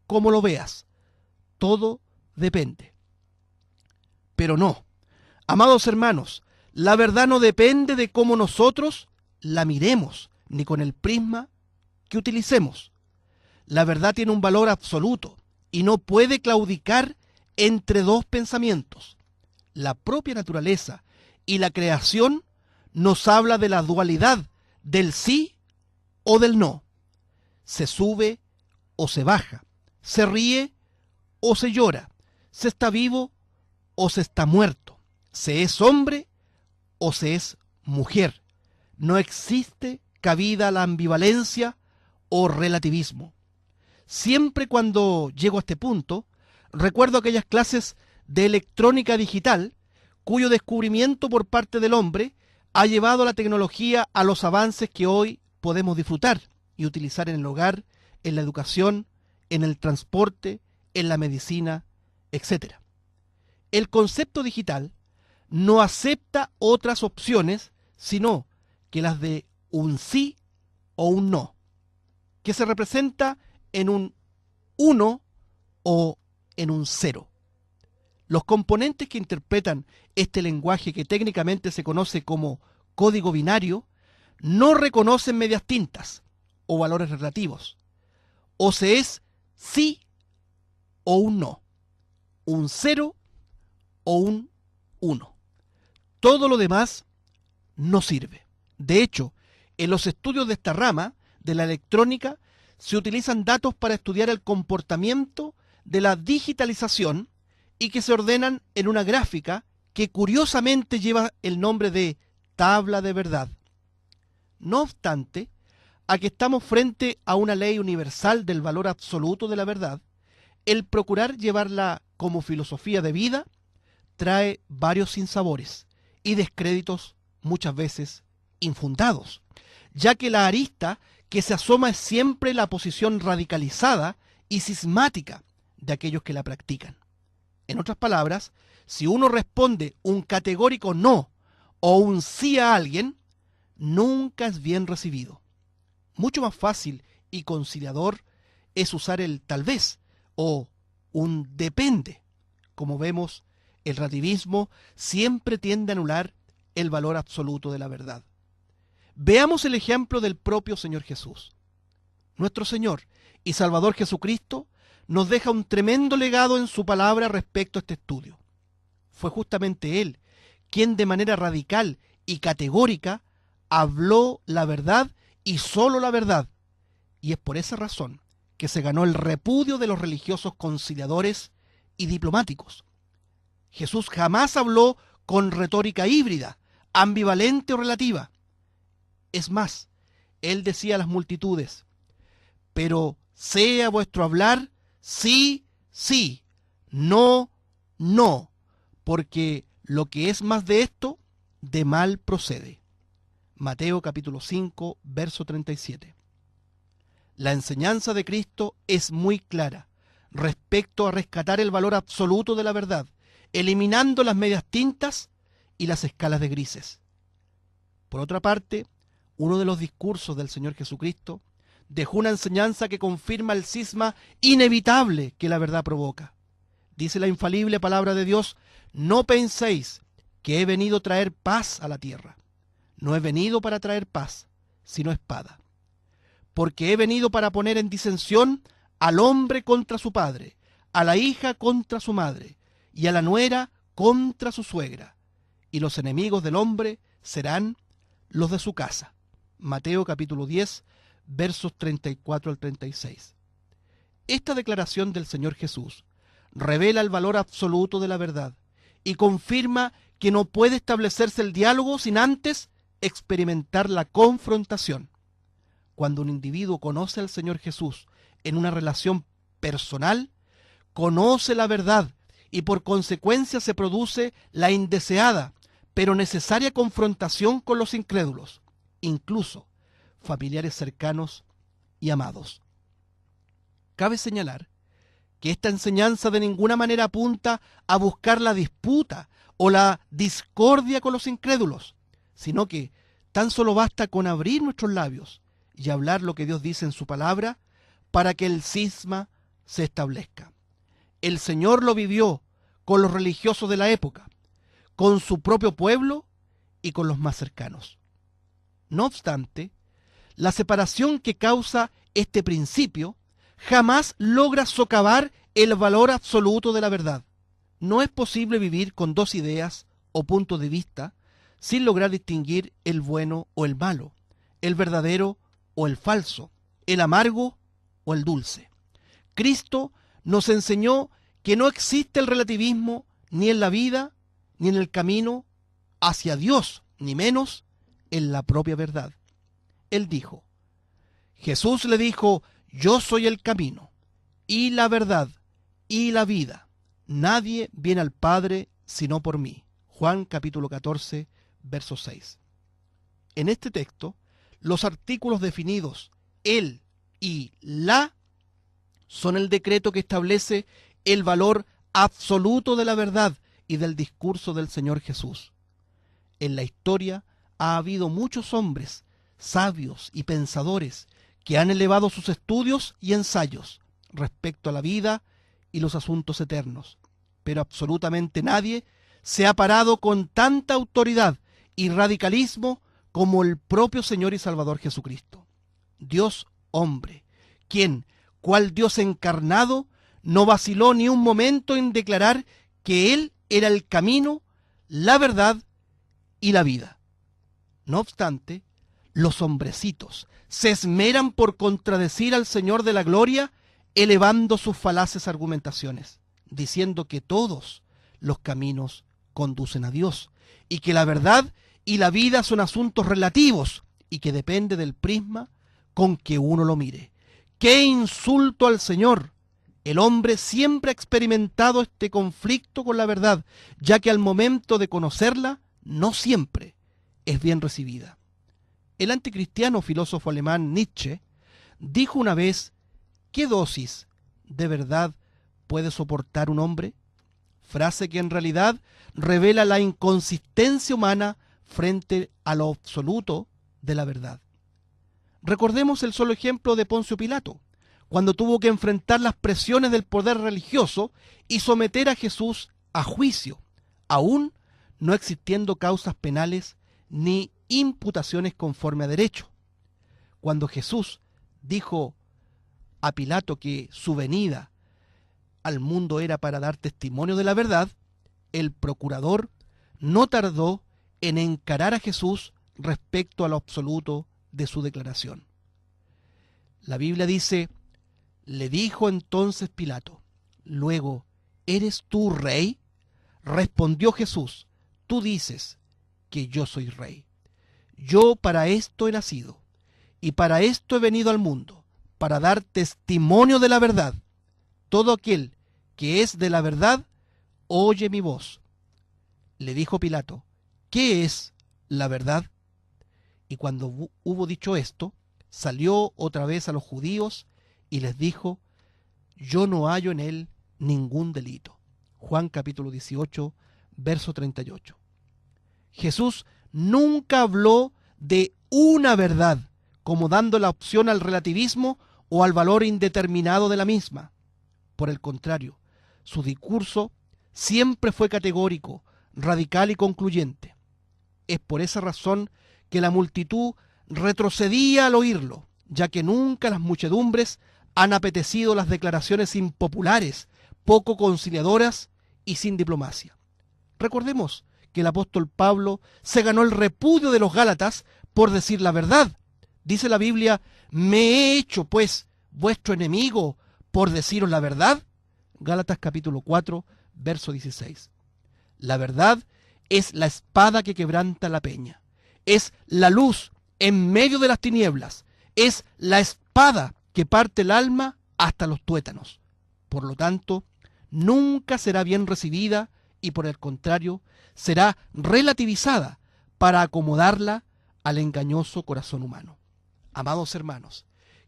como lo veas. Todo depende. Pero no, amados hermanos, la verdad no depende de cómo nosotros la miremos, ni con el prisma que utilicemos. La verdad tiene un valor absoluto y no puede claudicar entre dos pensamientos. La propia naturaleza y la creación nos habla de la dualidad del sí o del no. Se sube o se baja, se ríe o se llora, se está vivo o se está muerto, se es hombre o se es mujer. No existe cabida a la ambivalencia o relativismo. Siempre cuando llego a este punto, recuerdo aquellas clases de electrónica digital cuyo descubrimiento por parte del hombre ha llevado a la tecnología a los avances que hoy podemos disfrutar y utilizar en el hogar, en la educación, en el transporte, en la medicina, etc. El concepto digital no acepta otras opciones sino que las de un sí o un no, que se representa en un 1 o en un 0. Los componentes que interpretan este lenguaje, que técnicamente se conoce como código binario, no reconocen medias tintas o valores relativos. O se es sí o un no, un 0 o un 1. Todo lo demás no sirve. De hecho, en los estudios de esta rama de la electrónica se utilizan datos para estudiar el comportamiento de la digitalización y que se ordenan en una gráfica que curiosamente lleva el nombre de tabla de verdad. No obstante, a que estamos frente a una ley universal del valor absoluto de la verdad, el procurar llevarla como filosofía de vida trae varios sinsabores y descréditos muchas veces infundados, ya que la arista que se asoma es siempre la posición radicalizada y cismática de aquellos que la practican. En otras palabras, si uno responde un categórico no o un sí a alguien, nunca es bien recibido. Mucho más fácil y conciliador es usar el tal vez o un depende. Como vemos, el relativismo siempre tiende a anular el valor absoluto de la verdad. Veamos el ejemplo del propio Señor Jesús. Nuestro Señor y Salvador Jesucristo nos deja un tremendo legado en su palabra respecto a este estudio. Fue justamente Él quien de manera radical y categórica habló la verdad y solo la verdad. Y es por esa razón que se ganó el repudio de los religiosos conciliadores y diplomáticos. Jesús jamás habló con retórica híbrida, ambivalente o relativa. Es más, Él decía a las multitudes: pero sea vuestro hablar sí, sí, no, no, porque lo que es más de esto, de mal procede. Mateo capítulo 5, verso 37. La enseñanza de Cristo es muy clara respecto a rescatar el valor absoluto de la verdad, eliminando las medias tintas y las escalas de grises. Por otra parte, uno de los discursos del Señor Jesucristo dejó una enseñanza que confirma el cisma inevitable que la verdad provoca. Dice la infalible palabra de Dios: no penséis que he venido a traer paz a la tierra. No he venido para traer paz, sino espada. Porque he venido para poner en disensión al hombre contra su padre, a la hija contra su madre, y a la nuera contra su suegra. Y los enemigos del hombre serán los de su casa. Mateo capítulo 10, versos 34 al 36. Esta declaración del Señor Jesús revela el valor absoluto de la verdad y confirma que no puede establecerse el diálogo sin antes experimentar la confrontación. Cuando un individuo conoce al Señor Jesús en una relación personal, conoce la verdad y por consecuencia se produce la indeseada pero necesaria confrontación con los incrédulos, incluso familiares cercanos y amados. Cabe señalar que esta enseñanza de ninguna manera apunta a buscar la disputa o la discordia con los incrédulos, sino que tan solo basta con abrir nuestros labios y hablar lo que Dios dice en su palabra para que el cisma se establezca. El Señor lo vivió con los religiosos de la época, con su propio pueblo y con los más cercanos. No obstante, la separación que causa este principio jamás logra socavar el valor absoluto de la verdad. No es posible vivir con dos ideas o puntos de vista sin lograr distinguir el bueno o el malo, el verdadero o el falso, el amargo o el dulce. Cristo nos enseñó que no existe el relativismo ni en la vida ni en el camino hacia Dios, ni menos en la propia verdad. Él dijo, Jesús le dijo, yo soy el camino y la verdad y la vida. Nadie viene al Padre sino por mí. Juan capítulo 14, verso 6. En este texto, los artículos definidos el y la son el decreto que establece el valor absoluto de la verdad y del discurso del Señor Jesús. En la historia ha habido muchos hombres, sabios y pensadores que han elevado sus estudios y ensayos respecto a la vida y los asuntos eternos, pero absolutamente nadie se ha parado con tanta autoridad y radicalismo como el propio Señor y Salvador Jesucristo. Dios hombre, quien, cual Dios encarnado, no vaciló ni un momento en declarar que Él era el camino, la verdad y la vida. No obstante, los hombrecitos se esmeran por contradecir al Señor de la gloria, elevando sus falaces argumentaciones, diciendo que todos los caminos conducen a Dios, y que la verdad y la vida son asuntos relativos, y que depende del prisma con que uno lo mire. ¡Qué insulto al Señor! El hombre siempre ha experimentado este conflicto con la verdad, ya que al momento de conocerla, no siempre es bien recibida. El anticristiano filósofo alemán Nietzsche dijo una vez, ¿qué dosis de verdad puede soportar un hombre? Frase que en realidad revela la inconsistencia humana frente a lo absoluto de la verdad. Recordemos el solo ejemplo de Poncio Pilato, cuando tuvo que enfrentar las presiones del poder religioso y someter a Jesús a juicio, aún no existiendo causas penales ni imputaciones conforme a derecho. Cuando Jesús dijo a Pilato que su venida al mundo era para dar testimonio de la verdad, el procurador no tardó en encarar a Jesús respecto a lo absoluto de su declaración. La Biblia dice, le dijo entonces Pilato, luego, ¿eres tú rey? Respondió Jesús, tú dices que yo soy rey. Yo para esto he nacido, y para esto he venido al mundo, para dar testimonio de la verdad. Todo aquel que es de la verdad, oye mi voz. Le dijo Pilato, ¿qué es la verdad? Y cuando hubo dicho esto, salió otra vez a los judíos y les dijo, yo no hallo en él ningún delito. Juan capítulo 18, verso 38. Jesús nunca habló de una verdad, como dando la opción al relativismo o al valor indeterminado de la misma. Por el contrario, su discurso siempre fue categórico, radical y concluyente. Es por esa razón que la multitud retrocedía al oírlo, ya que nunca las muchedumbres han apetecido las declaraciones impopulares, poco conciliadoras y sin diplomacia. Recordemos que el apóstol Pablo se ganó el repudio de los Gálatas por decir la verdad. Dice la Biblia, ¿me he hecho pues vuestro enemigo por deciros la verdad? Gálatas capítulo 4, verso 16. La verdad es la espada que quebranta la peña. Es la luz en medio de las tinieblas. Es la espada que parte el alma hasta los tuétanos. Por lo tanto, nunca será bien recibida y por el contrario, será relativizada para acomodarla al engañoso corazón humano. Amados hermanos,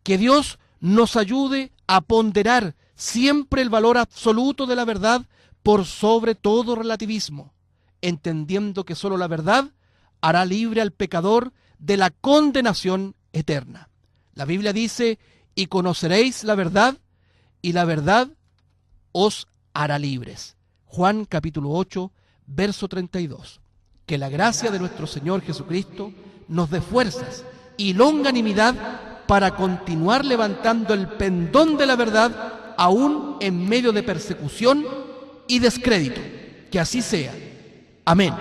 que Dios nos ayude a ponderar siempre el valor absoluto de la verdad por sobre todo relativismo, entendiendo que solo la verdad hará libre al pecador de la condenación eterna. La Biblia dice, y conoceréis la verdad, y la verdad os hará libres. Juan capítulo 8, verso 32. Que la gracia de nuestro Señor Jesucristo nos dé fuerzas y longanimidad para continuar levantando el pendón de la verdad aún en medio de persecución y descrédito. Que así sea. Amén.